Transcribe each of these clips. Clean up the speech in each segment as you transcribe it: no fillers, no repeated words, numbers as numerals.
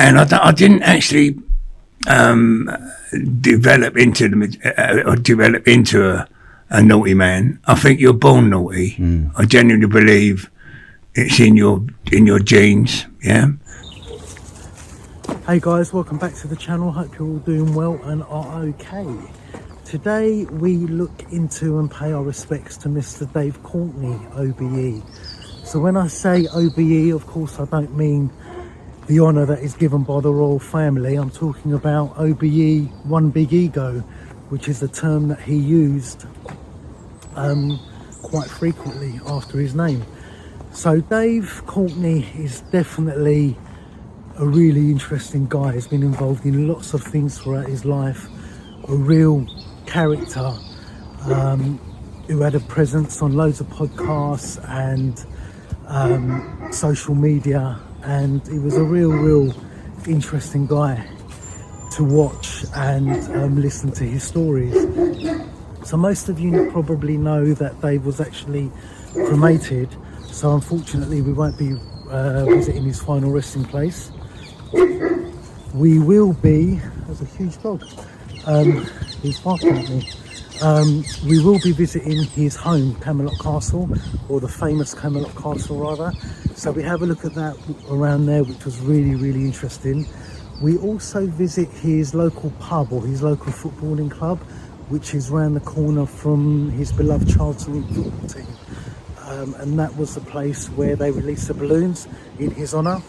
and I didn't actually develop into a naughty man. I think you're born naughty. I genuinely believe it's in your genes. Yeah. Hey guys, welcome back to the channel. Hope you're all doing well and are okay. Today we look into and pay our respects to Mr. Dave Courtney, OBE. So when I say OBE, of course I don't mean the honour that is given by the royal family. I'm talking about OBE, one big ego, which is a term that he used quite frequently after his name. So Dave Courtney is definitely a really interesting guy. He's been involved in lots of things throughout his life. A real character who had a presence on loads of podcasts and social media, and he was a real interesting guy to watch and listen to his stories. So most of you probably know that Dave was actually cremated, so unfortunately we won't be visiting his final resting place. We will be, there's a huge dog, he's barking at me. We will be visiting his home, Camelot Castle, or the famous Camelot Castle rather. So we have a look at that around there, which was really interesting. We also visit his local pub, or his local footballing club, which is round the corner from his beloved Charlton football team. And that was the place where they released the balloons in his honour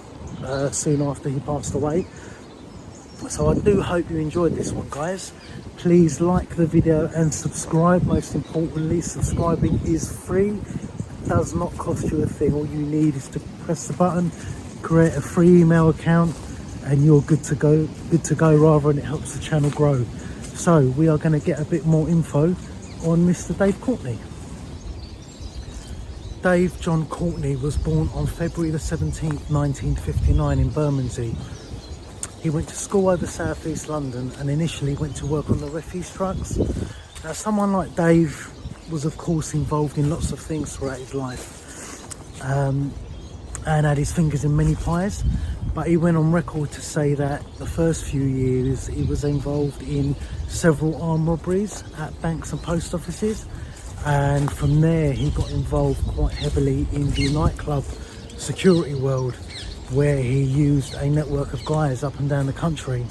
soon after he passed away. So I do hope you enjoyed this one, guys. Please like the video and subscribe. Most importantly, subscribing is free. It does not cost you a thing. All you need is to press the button, create a free email account, and you're good to go rather, and it helps the channel grow. So we are going to get a bit more info on Mr. Dave Courtney. Dave John Courtney was born on February the 17th, 1959 in Bermondsey. He went to school over South East London and initially went to work on the refuse trucks. Now someone like Dave was of course involved in lots of things throughout his life and had his fingers in many pies, but he went on record to say that the first few years he was involved in several armed robberies at banks and post offices, and from there he got involved quite heavily in the nightclub security world, where he used a network of guys up and down the country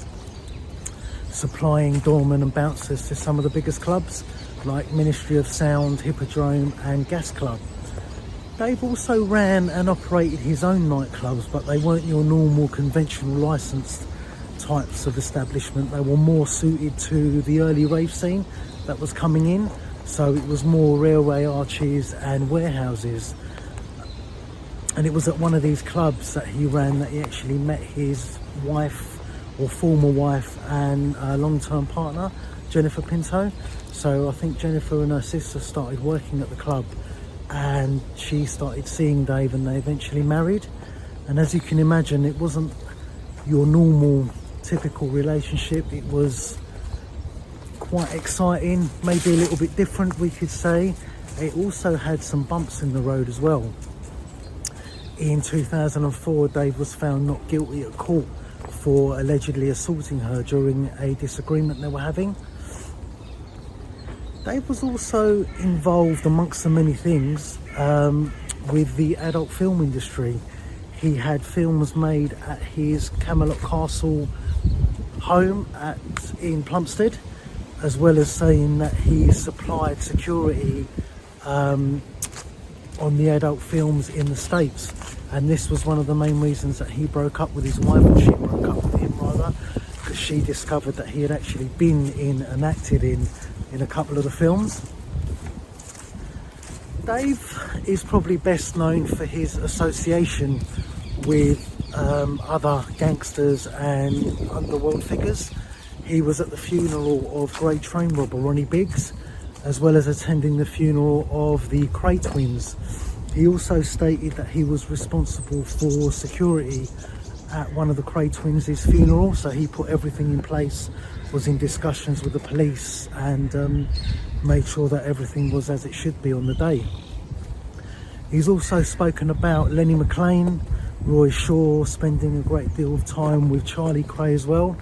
supplying doormen and bouncers to some of the biggest clubs like Ministry of Sound, Hippodrome and Gas Club. Dave also ran and operated his own nightclubs, but they weren't your normal conventional licensed types of establishment. They were more suited to the early rave scene that was coming in, so it was more railway arches and warehouses. And it was at one of these clubs that he ran that he actually met his wife, or former wife, and long-term partner, Jennifer Pinto. So I think Jennifer and her sister started working at the club, and she started seeing Dave, and they eventually married. And as you can imagine, it wasn't your normal, typical relationship. It was quite exciting, maybe a little bit different, we could say. It also had some bumps in the road as well. In 2004, Dave was found not guilty at court for allegedly assaulting her during a disagreement they were having. Dave was also involved, amongst the many things, with the adult film industry. He had films made at his Camelot Castle home in Plumstead, as well as saying that he supplied security on the adult films in the States, and this was one of the main reasons that he broke up with his wife, and she broke up with him rather, because she discovered that he had actually been in and acted in a couple of the films. Dave is probably best known for his association with other gangsters and underworld figures. He was at the funeral of great train robber Ronnie Biggs, as well as attending the funeral of the Kray twins. He also stated that he was responsible for security at one of the Kray twins' funeral, so he put everything in place, was in discussions with the police, and made sure that everything was as it should be on the day. He's also spoken about Lenny McLean, Roy Shaw spending a great deal of time with Charlie Krays as well,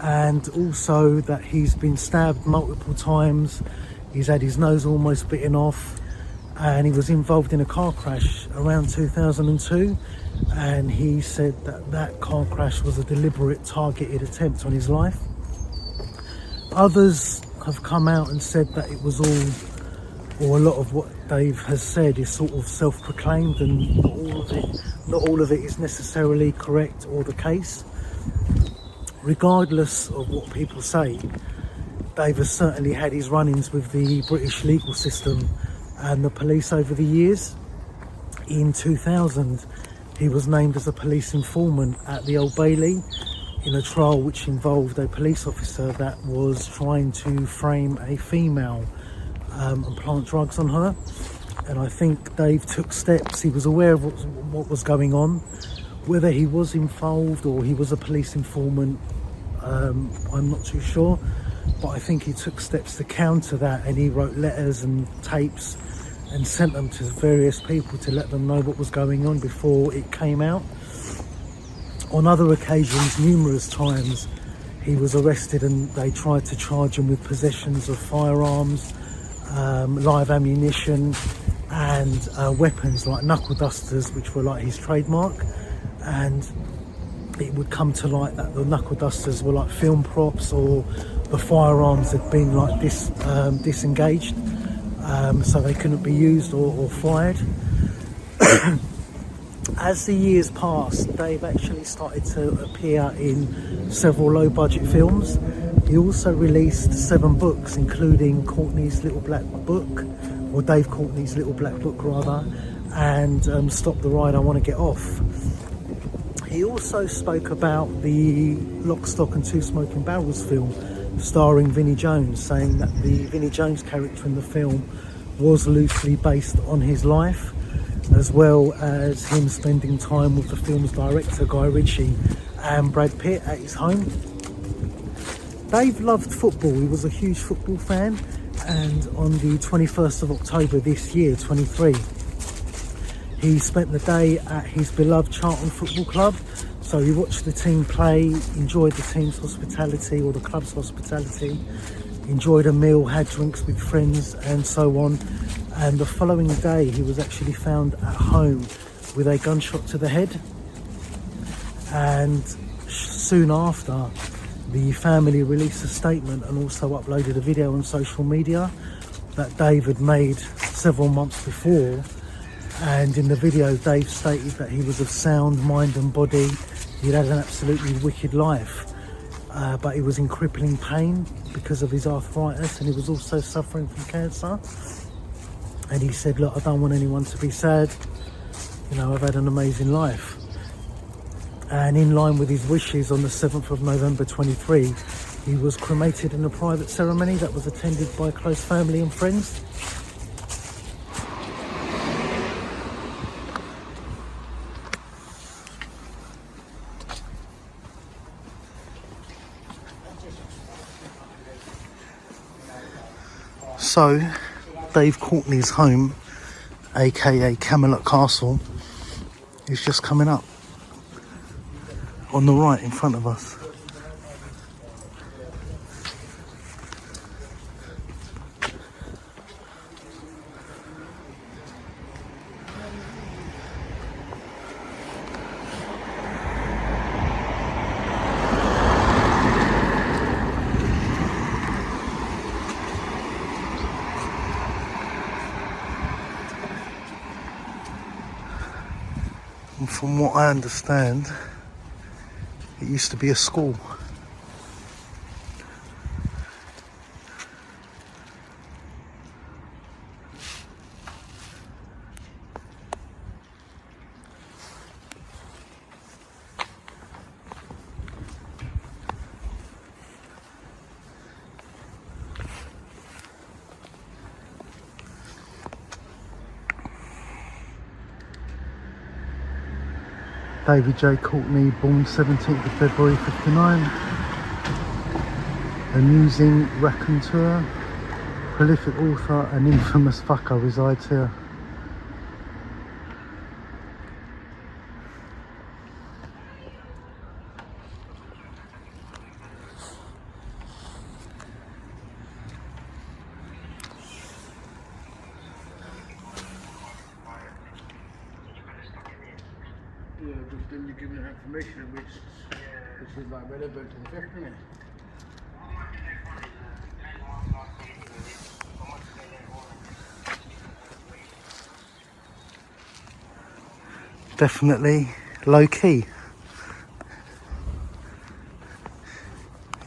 and also that he's been stabbed multiple times, he's had his nose almost bitten off, and he was involved in a car crash around 2002, and he said that that car crash was a deliberate targeted attempt on his life. Others have come out and said that it was all, or a lot of what Dave has said is sort of self-proclaimed, and not all of it is necessarily correct or the case. Regardless of what people say, Dave has certainly had his run-ins with the British legal system and the police over the years. In 2000, he was named as a police informant at the Old Bailey in a trial which involved a police officer that was trying to frame a female and plant drugs on her. And I think Dave took steps. He was aware of what was going on. Whether he was involved or he was a police informant, I'm not too sure. But I think he took steps to counter that, and he wrote letters and tapes and sent them to various people to let them know what was going on before it came out. On other occasions, numerous times, he was arrested and they tried to charge him with possessions of firearms, live ammunition, and weapons like knuckle dusters, which were like his trademark. And it would come to light that the knuckle dusters were like film props, or the firearms had been like disengaged, so they couldn't be used or fired. As the years passed, Dave actually started to appear in several low-budget films. He also released 7 books, including Courtney's Little Black Book, or Dave Courtney's Little Black Book rather, and Stop the Ride, I Want to Get Off. He also spoke about the Lock, Stock and Two Smoking Barrels film starring Vinnie Jones, saying that the Vinnie Jones character in the film was loosely based on his life, as well as him spending time with the film's director Guy Ritchie and Brad Pitt at his home. Dave loved football. He was a huge football fan, and on the 21st of October this year, 23, he spent the day at his beloved Charlton Football Club. So he watched the team play, enjoyed the team's hospitality or the club's hospitality, enjoyed a meal, had drinks with friends and so on. And the following day he was actually found at home with a gunshot to the head. And soon after, the family released a statement and also uploaded a video on social media that Dave had made several months before. And in the video, Dave stated that he was of sound mind and body. He'd had an absolutely wicked life, but he was in crippling pain because of his arthritis, and he was also suffering from cancer. And he said, look, I don't want anyone to be sad. You know, I've had an amazing life. And in line with his wishes, on the 7th of November 23, he was cremated in a private ceremony that was attended by close family and friends. So, Dave Courtney's home, aka Camelot Castle, is just coming up on the right in front of us. And from what I understand, it used to be a school. David J. Courtney, born 17th of February 59, amusing raconteur, prolific author and infamous fucker, resides here. then you're giving her information which is like relevant to the theft, isn't it? Definitely low key.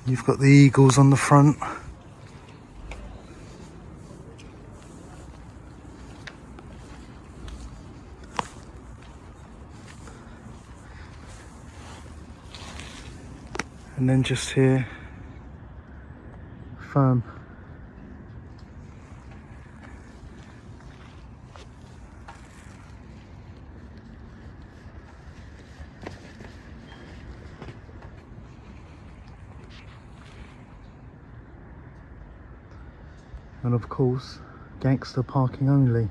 You've got the eagles on the front. And then just here, firm. And of course, gangster parking only.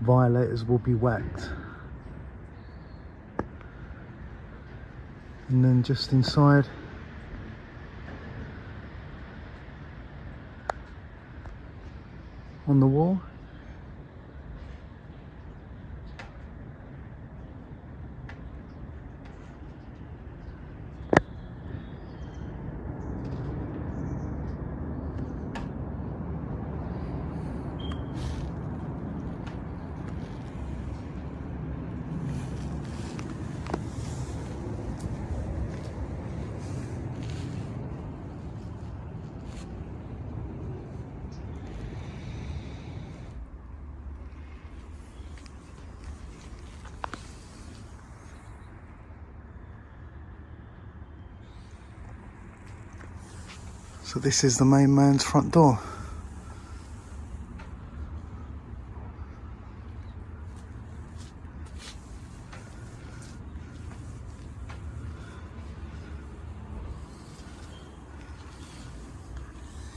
Violators will be whacked. And then just inside, on the wall, so this is the main man's front door.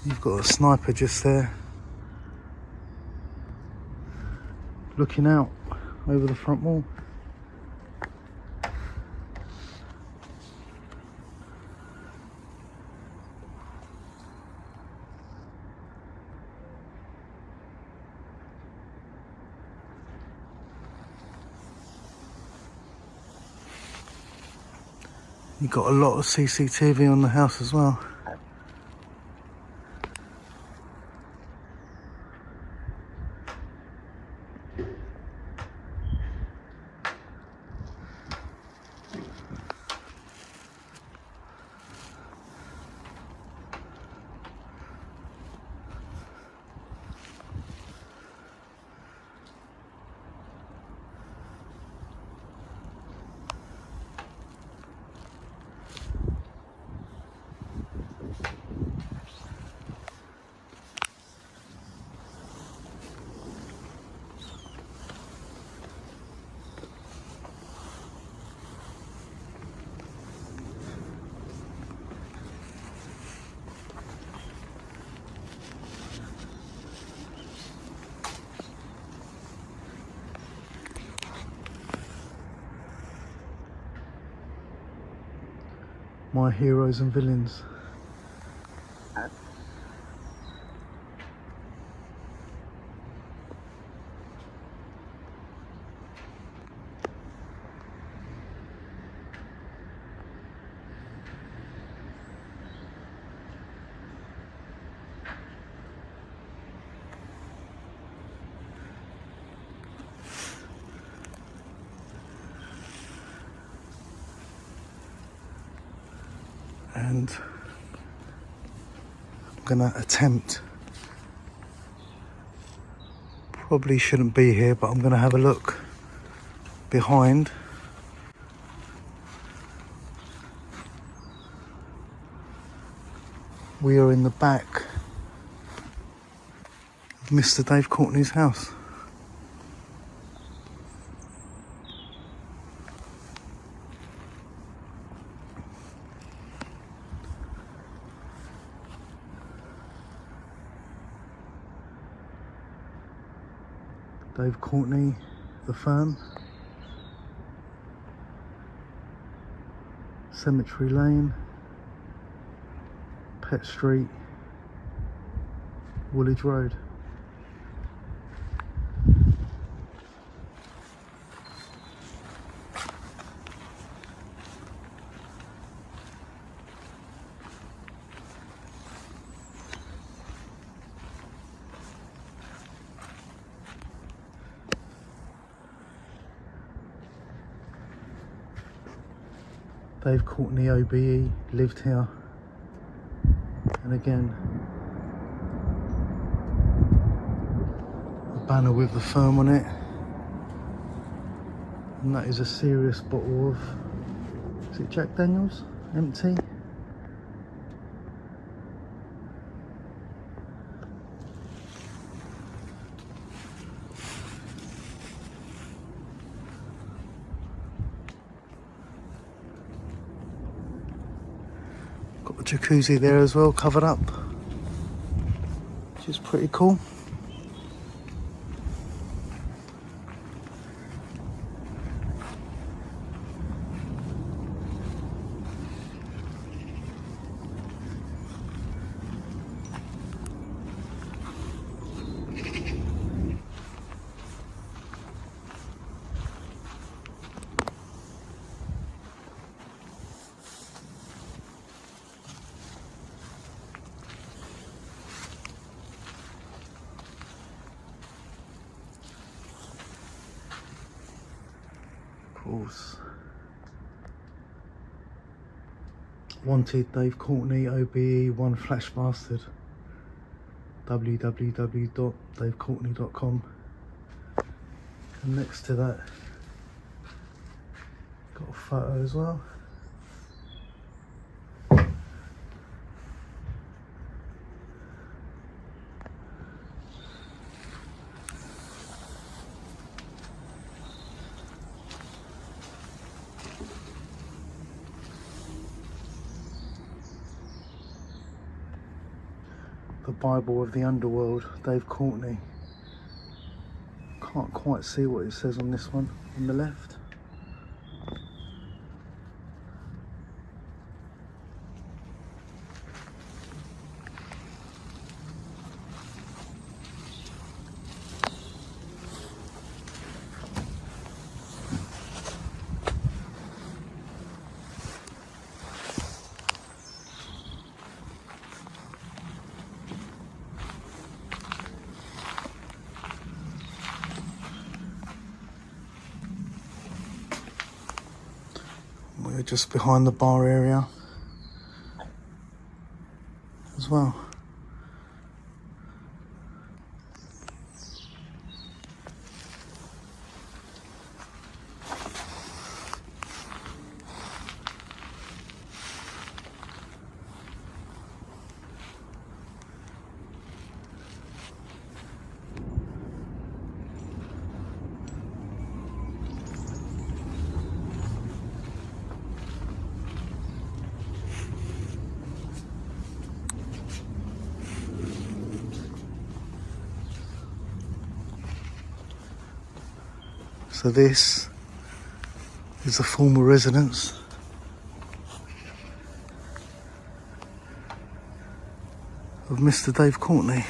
You've got a sniper just there, looking out over the front wall. You've got a lot of CCTV on the house as well. My heroes and villains. And I'm gonna attempt, probably shouldn't be here, but I'm gonna have a look behind. We are in the back of Mr. Dave Courtney's house. Dave Courtney, the firm, Cemetery Lane, Pet Street, Woolwich Road. Dave Courtney, OBE, lived here. And again, a banner with the firm on it. And that is a serious bottle of, is it Jack Daniels? Empty. Got the jacuzzi there as well, covered up, which is pretty cool. Course. Wanted Dave Courtney, OBE, one flash bastard. www.davecourtney.com. And next to that, got a photo as well. The Bible of the Underworld, Dave Courtney. Can't quite see what it says on this one, on the left. We're just behind the bar area as well. So this is the former residence of Mr. Dave Courtney.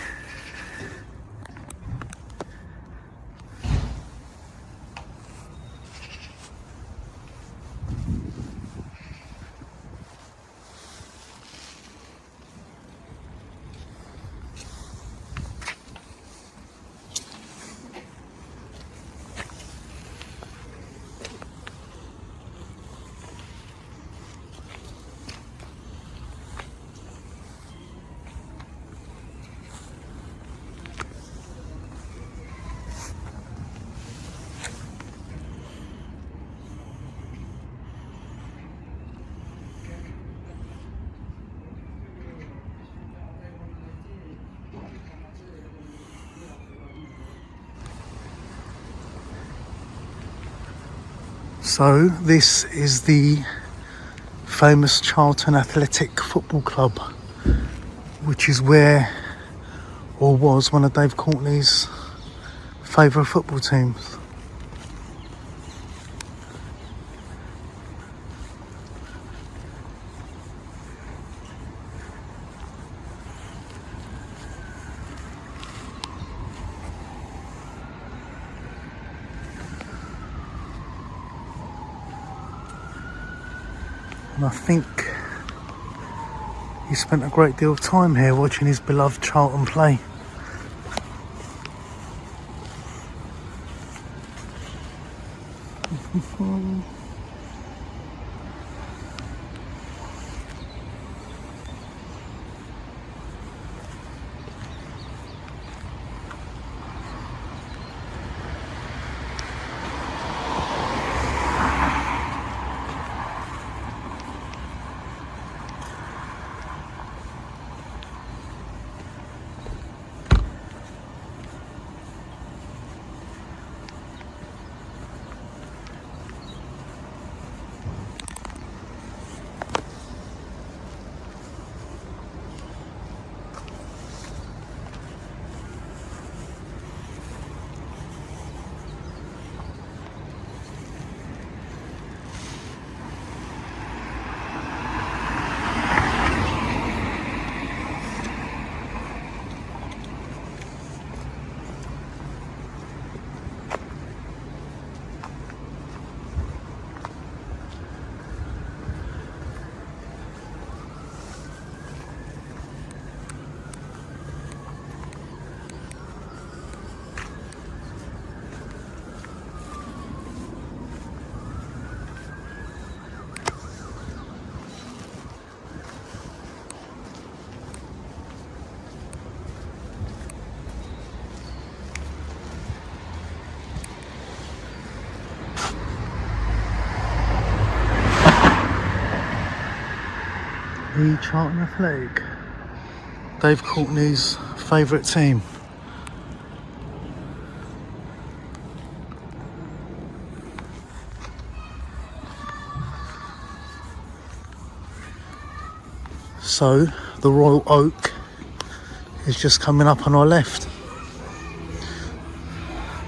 So this is the famous Charlton Athletic Football Club, which is where, or was, one of Dave Courtney's favourite football teams. And I think he spent a great deal of time here watching his beloved Charlton play. The Charlton Athletic, Dave Courtney's favourite team. So the Royal Oak is just coming up on our left.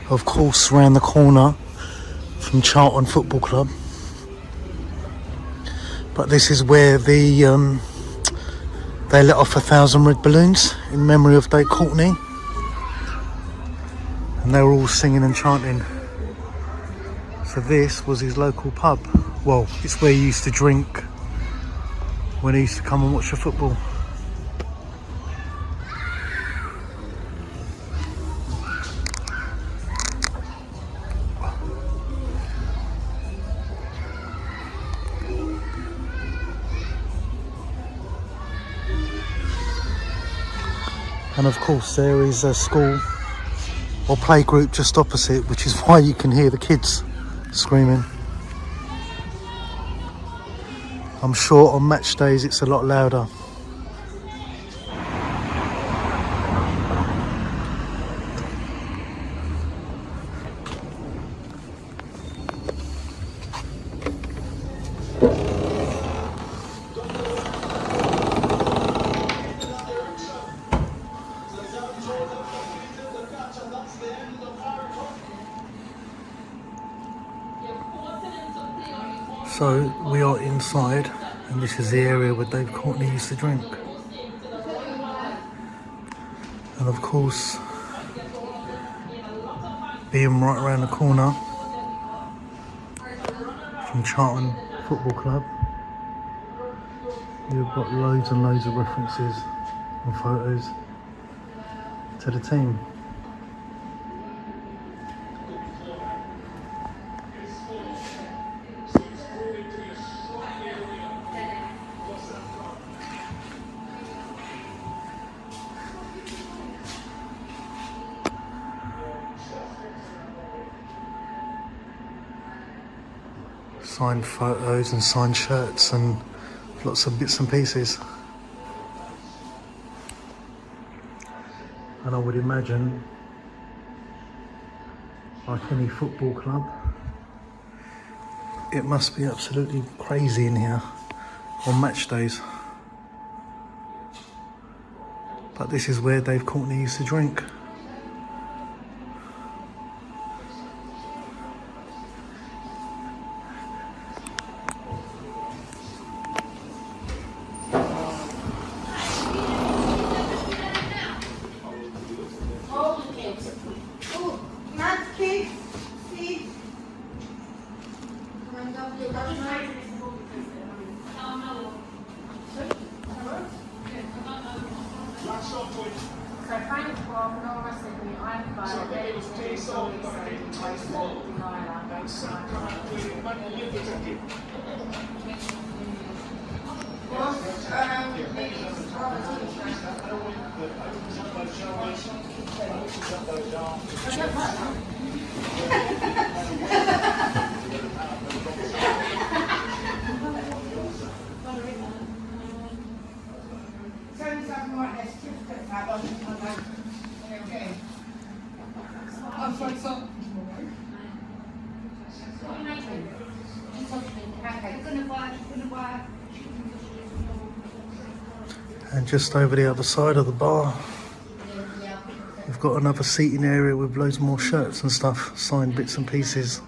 Of course, round the corner from Charlton Football Club. But this is where they let off 1,000 red balloons in memory of Dave Courtney. And they were all singing and chanting. So this was his local pub. Well, it's where he used to drink when he used to come and watch the football. And of course there is a school or play group just opposite, which is why you can hear the kids screaming. I'm sure on match days it's a lot louder. So we are inside, and this is the area where Dave Courtney used to drink. And of course, being right around the corner from Charlton Football Club, you've got loads and loads of references and photos to the team. Signed photos and signed shirts and lots of bits and pieces. And I would imagine, like any football club, it must be absolutely crazy in here on match days. But this is where Dave Courtney used to drink. And just over the other side of the bar, we've got another seating area with loads more shirts and stuff, signed bits and pieces.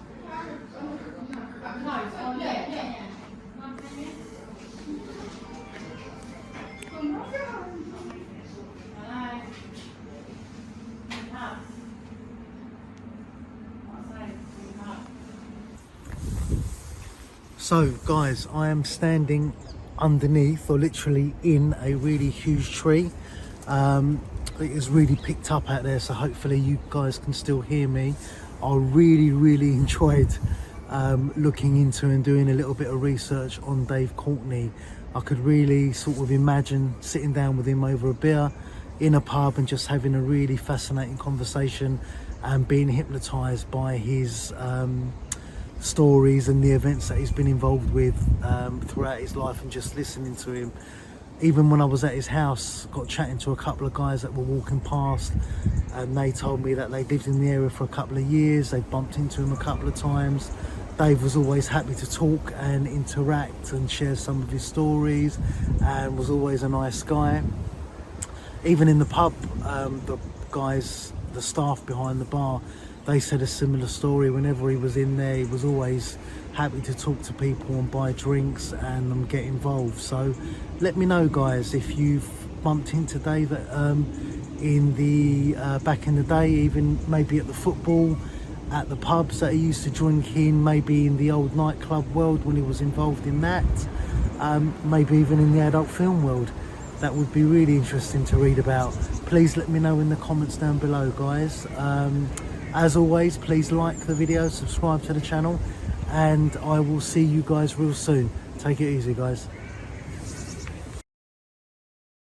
So guys, I am standing underneath, or literally in, a really huge tree. It is really picked up out there, so hopefully you guys can still hear me. I really enjoyed looking into and doing a little bit of research on Dave Courtney. I could really sort of imagine sitting down with him over a beer in a pub and just having a really fascinating conversation and being hypnotized by his stories and the events that he's been involved with throughout his life, and just listening to him. Even when I was at his house, got chatting to a couple of guys that were walking past, and they told me that they lived in the area for a couple of years. They bumped into him a couple of times. Dave was always happy to talk and interact and share some of his stories, and was always a nice guy. Even in the pub, the guys, the staff behind the bar, they said a similar story. Whenever he was in there, he was always happy to talk to people and buy drinks and get involved. So let me know, guys, if you've bumped into Dave in the back in the day, even maybe at the football, at the pubs that he used to drink in, maybe in the old nightclub world when he was involved in that, maybe even in the adult film world. That would be really interesting to read about. Please let me know in the comments down below, guys. As always, please like the video, subscribe to the channel, and I will see you guys real soon. Take it easy, guys.